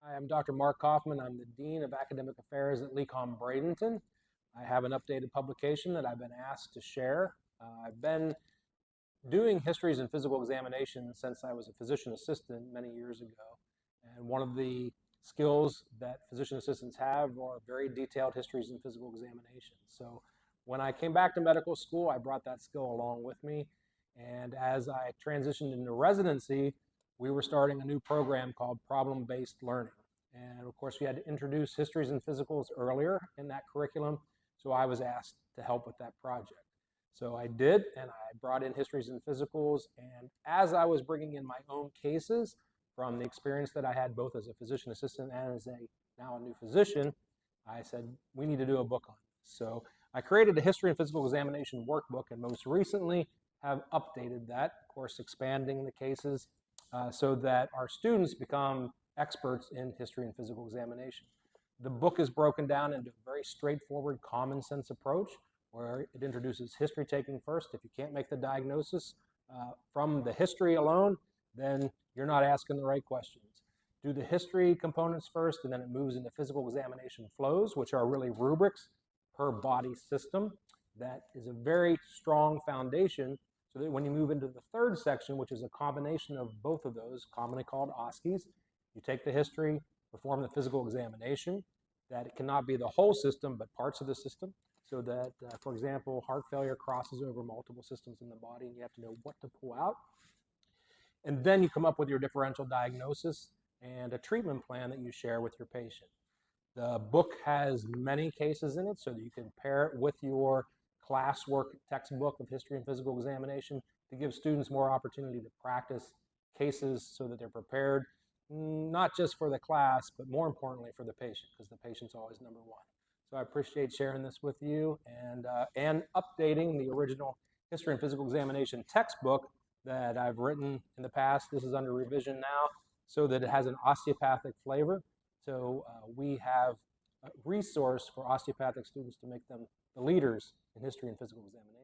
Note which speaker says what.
Speaker 1: Hi, I'm Dr. Mark Kauffman. I'm the Dean of Academic Affairs at LECOM Bradenton. I have an updated publication that I've been asked to share. I've been doing histories and physical examinations since I was a physician assistant many years ago. And one of the skills that physician assistants have are very detailed histories and physical examinations. So when I came back to medical school, I brought that skill along with me. And as I transitioned into residency, we were starting a new program called problem-based learning. And of course, we had to introduce histories and physicals earlier in that curriculum. So I was asked to help with that project. So I did, and I brought in histories and physicals. And as I was bringing in my own cases from the experience that I had both as a physician assistant and as now a new physician, I said, we need to do a book on this. So I created a history and physical examination workbook, and most recently have updated that, of course, expanding the cases so that our students become experts in history and physical examination. The book is broken down into a very straightforward, common sense approach where it introduces history taking first. If you can't make the diagnosis from the history alone, then you're not asking the right questions. Do the history components first, and then it moves into physical examination flows, which are really rubrics per body system. That is a very strong foundation so that when you move into the third section, which is a combination of both of those, commonly called OSCEs, you take the history, perform the physical examination. That it cannot be the whole system, but parts of the system. So that, for example, heart failure crosses over multiple systems in the body, and you have to know what to pull out. And then you come up with your differential diagnosis and a treatment plan that you share with your patient. The book has many cases in it, so that you can pair it with your classwork textbook of history and physical examination to give students more opportunity to practice cases so that they're prepared, not just for the class, but more importantly for the patient, because the patient's always number one. So I appreciate sharing this with you and updating the original history and physical examination textbook that I've written in the past. This is under revision now so that it has an osteopathic flavor. So we have a resource for osteopathic students to make them the leaders in history and physical examination.